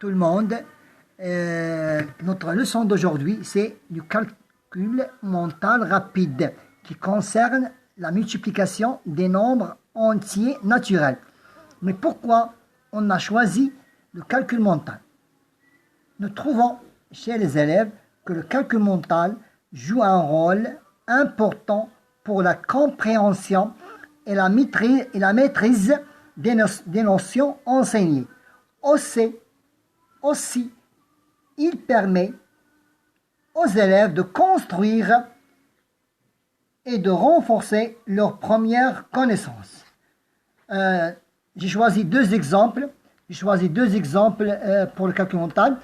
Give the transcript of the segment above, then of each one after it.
tout le monde. Notre leçon d'aujourd'hui, c'est du calcul mental rapide qui concerne la multiplication des nombres entiers naturels. Mais pourquoi on a choisi le calcul mental? Nous trouvons chez les élèves que le calcul mental joue un rôle important pour la compréhension et la maîtrise des notions enseignées. Aussi, il permet aux élèves de construire et de renforcer leurs premières connaissances. J'ai choisi deux exemples. Pour le calcul mental.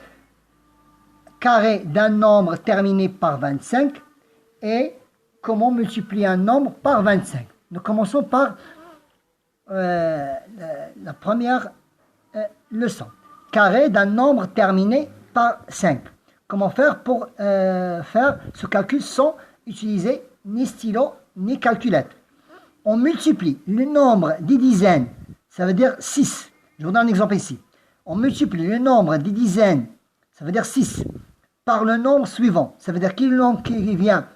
Carré d'un nombre terminé par 25 et comment multiplier un nombre par 25. Nous commençons par la première leçon. Carré d'un nombre terminé par 5. Comment faire pour faire ce calcul sans utiliser ni stylo ni calculette? On multiplie le nombre des dizaines, ça veut dire 6. Je vous donne un exemple ici. On multiplie le nombre des dizaines, ça veut dire 6, par le nombre suivant. Ça veut dire quel nombre qui vient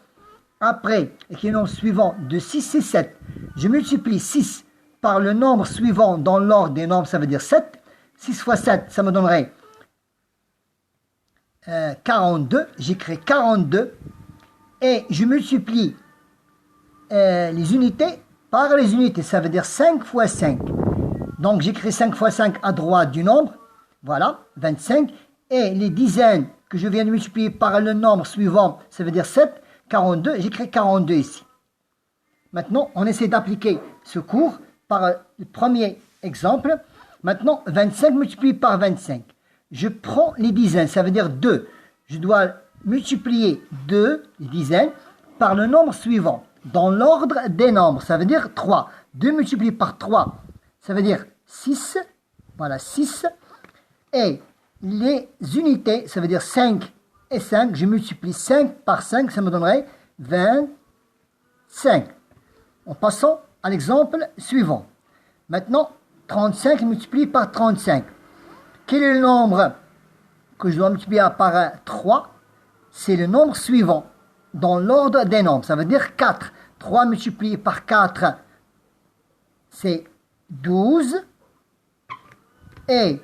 après et quel nombre suivant de 6, c'est 7. Je multiplie 6 par le nombre suivant dans l'ordre des nombres, ça veut dire 7. 6 fois 7, ça me donnerait 42. J'écris 42 et je multiplie les unités par les unités. Ça veut dire 5 fois 5. Donc j'écris 5 fois 5 à droite du nombre. Voilà, 25. Et les dizaines que je viens de multiplier par le nombre suivant, ça veut dire 7, 42. J'écris 42 ici. Maintenant, on essaie d'appliquer ce cours par le premier exemple. Maintenant, 25 multiplié par 25. Je prends les dizaines, ça veut dire 2. Je dois multiplier 2, les dizaines, par le nombre suivant. Dans l'ordre des nombres, ça veut dire 3. 2 multiplié par 3, ça veut dire 6. Voilà, 6. Et les unités, ça veut dire 5 et 5. Je multiplie 5 par 5, ça me donnerait 25. En passant à l'exemple suivant. Maintenant, 35 multiplié par 35. Quel est le nombre que je dois multiplier par 3? C'est le nombre suivant dans l'ordre des nombres. Ça veut dire 4. 3 multiplié par 4, c'est 12. Et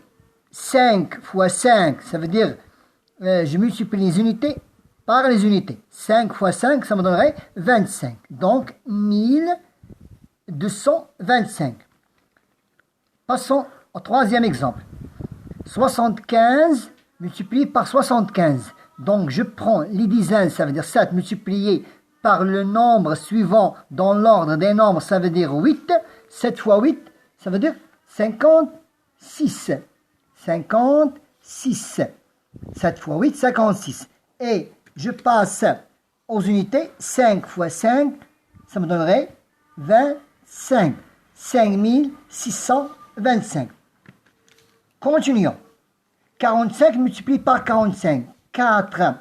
5 fois 5, ça veut dire je multiplie les unités par les unités. 5 fois 5, ça me donnerait 25. Donc 1225. Passons au troisième exemple. 75 multiplié par 75. Donc je prends les dizaines, ça veut dire 7 multiplié par le nombre suivant dans l'ordre des nombres, ça veut dire 8. 7 fois 8, ça veut dire 56. 56. 7 fois 8, 56. Et je passe aux unités. 5 fois 5, ça me donnerait 25. 5625. Continuons. 45 multiplié par 45. 4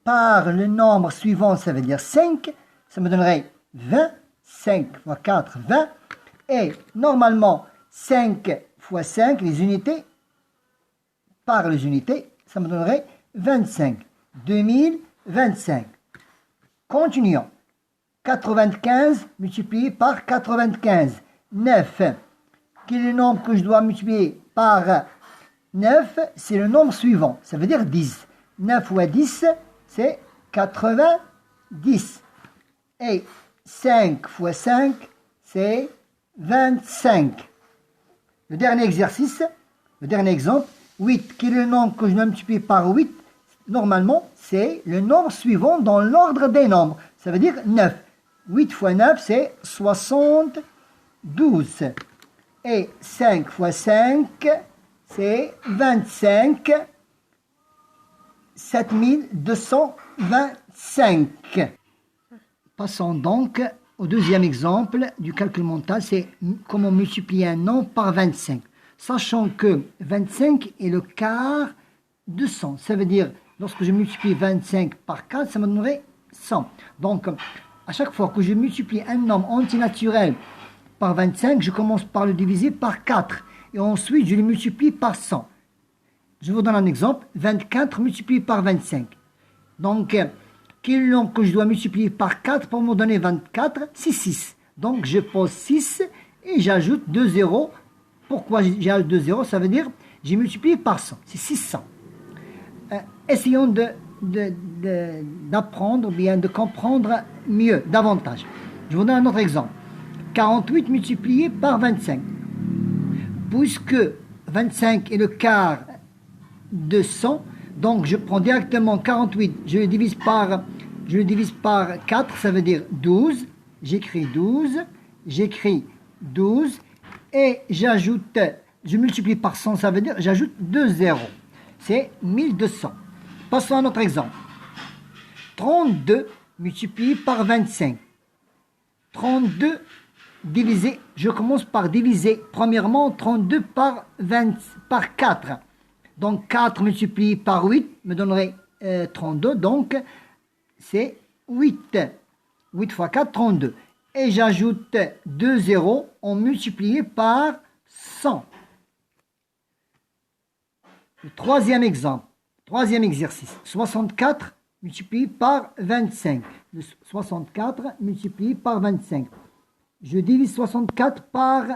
par le nombre suivant, ça veut dire 5. Ça me donnerait 20. 5 fois 4, 20. Et normalement, 5 fois 5, les unités, par les unités, ça me donnerait 25. 2025. Continuons. 95 multiplié par 95. 9. Quel est le nombre que je dois multiplier par 9? C'est le nombre suivant. Ça veut dire 10. 9 fois 10, c'est 90. Et 5 fois 5, c'est 25. Le dernier exercice, le dernier exemple, 8. Quel est le nombre que je dois multiplier par 8? Normalement, c'est le nombre suivant dans l'ordre des nombres. Ça veut dire 9. 8 fois 9, c'est 72. Et 5 fois 5, c'est 25. 7225. Passons donc au deuxième exemple du calcul mental, c'est comment multiplier un nombre par 25. Sachant que 25 est le quart de 100. Ça veut dire, lorsque je multiplie 25 par 4, ça me donnerait 100. Donc, à chaque fois que je multiplie un nombre antinaturel par 25, je commence par le diviser par 4. Et ensuite, je le multiplie par 100. je vous donne un exemple. 24 multiplié par 25. Donc, quel nombre que je dois multiplier par 4 pour me donner 24? C'est 6. Donc, je pose 6 et j'ajoute 2 zéros. Pourquoi j'ajoute 2 zéros? Ça veut dire j'ai multiplié par 100. C'est 600. Essayons d'apprendre, bien de comprendre mieux, davantage. Je vous donne un autre exemple. 48 multiplié par 25. Puisque 25 est le quart de 100, donc je prends directement 48, je le divise par 4, ça veut dire 12. J'écris 12, et j'ajoute, je multiplie par 100, ça veut dire j'ajoute 2 zéros. C'est 1200. Passons à notre exemple. 32 multiplié par 25. 32 divisé, je commence par diviser premièrement 32 par 4. Donc 4 multiplié par 8 me donnerait 32. Donc c'est 8. 8 fois 4, 32. Et j'ajoute 2 zéros en multiplié par 100. Le troisième exemple, troisième exercice. 64 multiplié par 25. 64 multiplié par 25. Je divise 64 par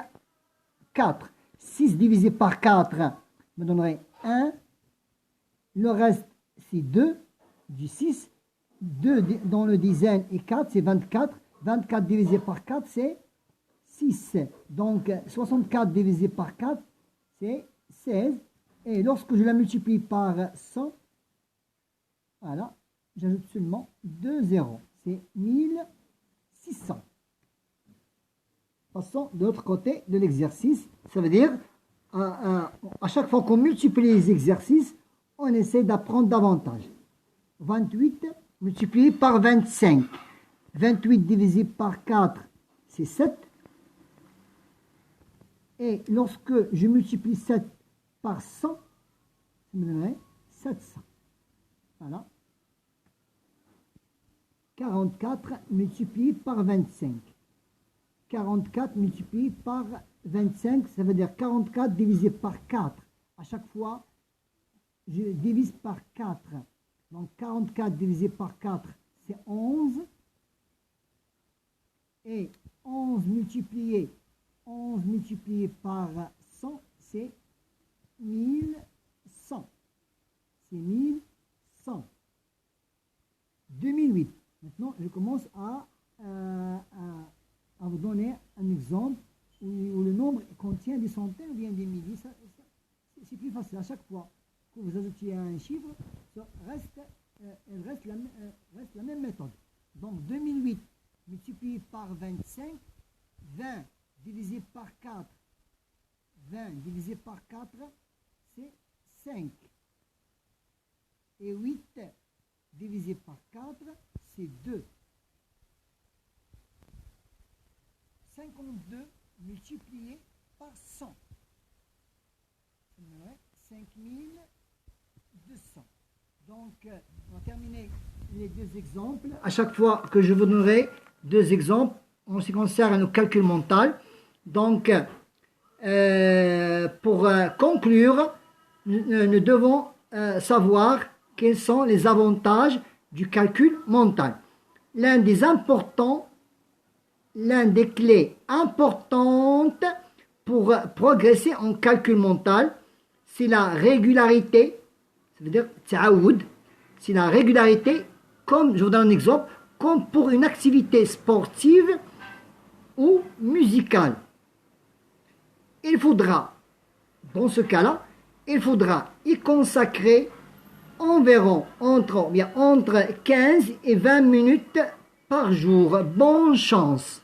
4. 6 divisé par 4 me donnerait 1. Le reste, c'est 2 du 6. 2 dans le dizaine et 4, c'est 24. 24 divisé par 4, c'est 6. Donc, 64 divisé par 4, c'est 16. Et lorsque je la multiplie par 100, voilà, j'ajoute seulement 2 zéros. C'est 1600. Passons de l'autre côté de l'exercice. Ça veut dire, à chaque fois qu'on multiplie les exercices, on essaie d'apprendre davantage. 28 multiplié par 25. 28 divisé par 4, c'est 7. Et lorsque je multiplie 7 par 100, ça me donnerait 700. Voilà. 44 multiplié par 25. 44 multiplié par 25, ça veut dire 44 divisé par 4. À chaque fois, je divise par 4. Donc 44 divisé par 4, c'est 11. Et 11 multiplié par 100, c'est 1100. C'est 1100. 2008. Maintenant, je commence à vous donner un exemple où le nombre contient des centaines ou bien des milliers. C'est plus facile. À chaque fois que vous ajoutez un chiffre, ça reste la même méthode. Donc 2008 multiplié par 25, 20 divisé par 4, 20 divisé par 4, c'est 5. Et 8 divisé par 4, c'est 2. 52 multiplié par 100. Ça me donnerait 5200. Donc, on va terminer les deux exemples. À chaque fois que je vous donnerai deux exemples en ce qui concerne le calcul mental. Donc, pour conclure, nous devons savoir quels sont les avantages du calcul mental. L'un des clés importantes pour progresser en calcul mental, c'est la régularité. Ça veut dire ta'aoud. C'est la régularité, comme je vous donne un exemple, comme pour une activité sportive ou musicale. Il faudra, dans ce cas-là, il faudra y consacrer environ entre 15 et 20 minutes par jour. Bonne chance!